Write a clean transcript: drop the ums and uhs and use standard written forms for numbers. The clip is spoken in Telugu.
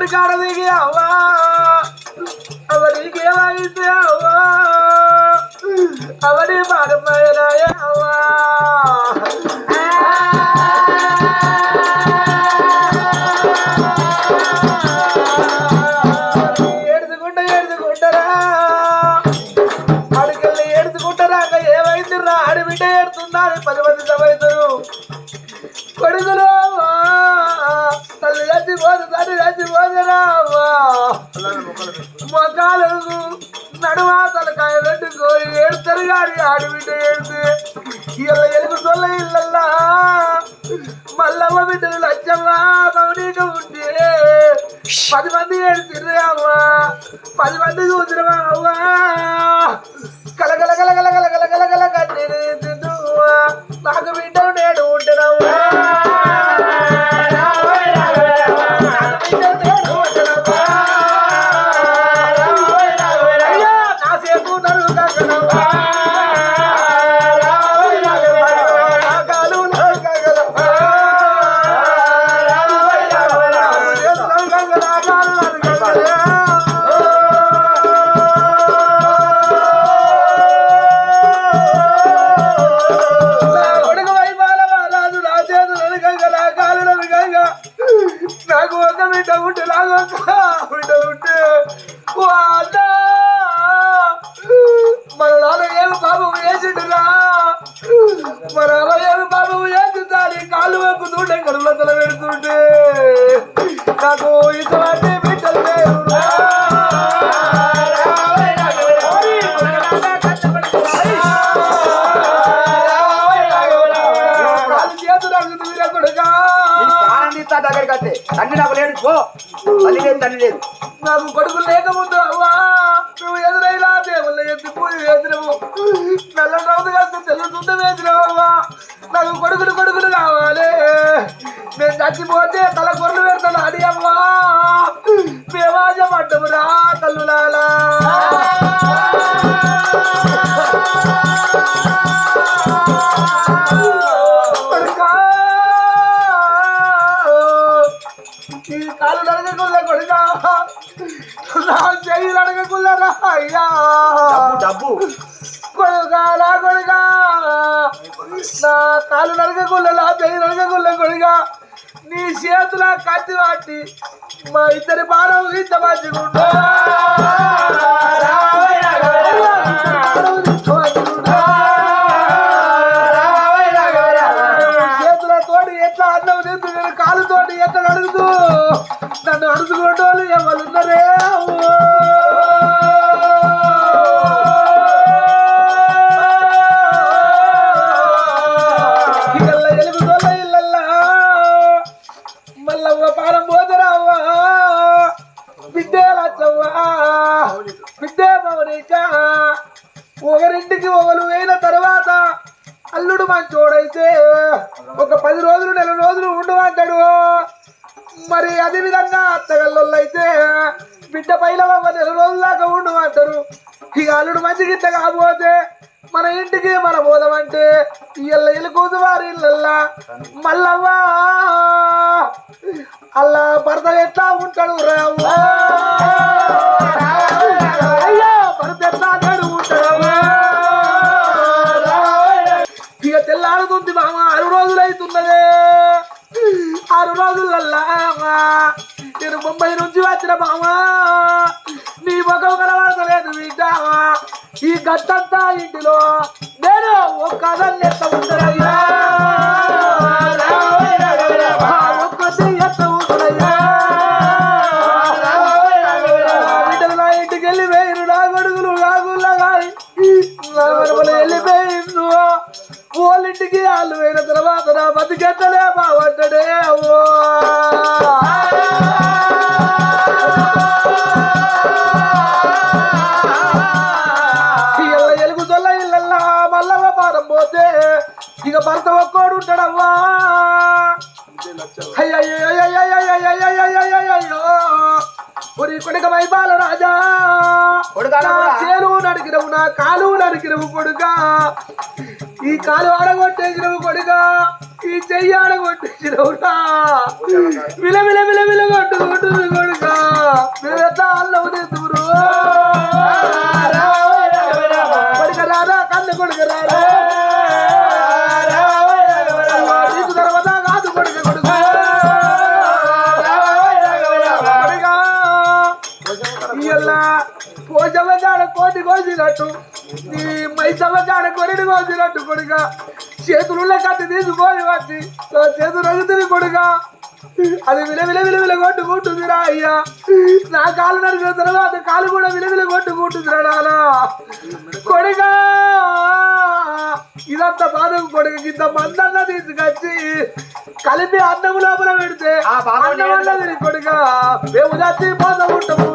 చెట్టు కాడ దిగి అవ్వా అవనీకేమైంది అవ్వా అవని మారమయ్యాయ అవ్వా ఏడుచుకుంటారా అడికెళ్ళి ఏడుచుకుంటారా ఏమైంది రా ఆడిబిడ్డ ఏడుతున్నారు 10 మంది సమైతురు కొడుకులు తల్లి చచ్చిపోదు తండ్రి చచ్చిపోదురా మొక్కలకు నడుమా తలకాయ పెట్టుకొని ఏడుతారు కానీ ఆడిబిడ్డ ఏడితే ఇలా ఎలుగు తొల్ల ఇళ్ళల్లా మల్లమ్మ బిడ్డలు లచ్చమ్మ మౌనిక ఉంటే 10 మంది ఏడుతుర్రే అవ్వా 10 మంది చూసిరమా అవ్వా కలగల కలగల కలగల కలగల కట్టి తింటువా నాకు బిడ్డ నేడు ఉంటున్నావా నాకు ఒక బిడ్డ ఉంటే నాకు బిడ్డలు ఉంటే మన నాన్న ఏమి పాపం వేసిండురా మన అమ్మ ఏమి పాపం వేసిందాని కాళ్ళు వెప్పుతుంటే కడుపులో తల పెడుతుంటే నాకు ఇటువంటి బిడ్డలు లేరు దగ్గరికి వస్తే తండ్రి నాకు లేడు పో తల్లి లేదు తండ్రి లేదు నాకు కొడుకు లేకముందు అవ్వా నువ్వు ఎదురైనా దేవుళ్ళ ఎత్తి పూజ వేసినవు నల్ల రౌతు కాస్త తెల్ల శుద్ధ వేసినావు అవ్వా నాకు కొడుకులు కావాలి నేను చచ్చిపోతే తల కొర్లు పెడతాను అని అవ్వా మేమాజ పడ్డమురా తల్లులాలా ఈ కాలు నడగకుల్ల కొడుకా నా చెయ్యిలు అడగకుల్లరా అయ్యా డబ్బు కొడుకా నా కొడుకా నా కాలు నడగకుల్ల నా చెయ్యి నడగకుల్ల కొడుకా నీ చేతుల కత్తి పట్టి మా ఇద్దరి భారం ఇంత మంచిగుంటా చేతులతోటి ఎట్లా అన్నం తింటున్నాను కాలుతోటి ఎట్లా అడుగుతూ నన్ను అడుగుకోవటోళ్ళు ఎవరున్నారే ఇళ్ళ ఎలుగుతోళ్ళ ఇళ్ళల్లా మళ్ళవ్వ పారం పోతరావ్వా బిడ్డే లచ్చవ్వా బిడ్డే మౌనిక ఒకరింటికి ఒకరు అయిన తర్వాత అల్లుడు మంచోడైతే ఒక 10 రోజులు 4 రోజులు ఉండమంటాడు మరి అదే విధంగా అత్తగల్లోళ్ళు అయితే బిడ్డ పైన 4 రోజుల దాకా ఉండమంటారు ఇక అల్లుడు మంచి గిట్ట కాకపోతే మన ఇంటికి మన పోదామంటే ఇళ్ళ కూతు వారి ఇళ్ళల్లా మల్లవ్వా అల్లా భర్త ఎట్లా ఉంటాడు రావు అయ్యా భర్త ఎట్లా అంటాడు ఉంటాడు ఇక తెల్లాడుతుంది మామ 6 రోజులు అవుతున్నదే 6 రోజులల్లా నేను ముంబై నుంచి వచ్చిన మామ నీ ముఖం కనబడతలేదు బిడ్డ ఈ గట్టంతా ఇంటిలో నేను ఒక్క ఎత్త ఉంటారయ్యా ఒక్కటి ఎత్త ఉంటారయ్యా బిడ్డలు నా ఇంటికి వెళ్ళి వేయరు నా గొడుగులు నాగుల్లా కానీ వెళ్ళిపోయిండు వాళ్ళింటికి వాళ్ళు పోయిన తర్వాత నా బతికెట్టలే బాగుంటాడే అవ్వో ఇళ్ళ ఎలుగుదొల్ల ఇళ్ళల్లా మల్లవ్వ పారం పోతే ఇక భర్త ఒక్కోడు ఉంటాడవ్వా అయ్యో కొడుక వైపాల రాజా చేరు నడికినవు నా కాలు నడికినవు కొడుక ఈ కాలు ఆడగొట్టేసినవు కొడుక ఈ చెయ్యాడ కొట్టించినవురా విల విల విల విల కొట్టు కొట్టు కొడుక విలతా అల్లవు తెస్తురు కొడుక రారా కన్ను కొడుక రారా నీకు తర్వాత కాదు కొడుక కొడుక ఇలా పోషవ కాడ కోటి కోసినట్టు నీ మైసవ కాడ కొరిడి కోసినట్టు కొడుక చేతులున్న కత్తి తీసుకొని వచ్చి చేతులు రగుతుంది కొడుక అది విల విల విల విల కొట్టుకుంటుందిరా అయ్యా నా కాలు నడిచిన తర్వాత కాలు కూడా విల విల కొట్టుకుంటుందిరా నాన్న కొడుక ఇదంతా బాధకు కొడుకు ఇంత మందన్న తీసుకొచ్చి కలిపి అన్నం లోపల పెడితే అన్నం అన్నది కొడుక మేము చచ్చి పోత ఉంటాము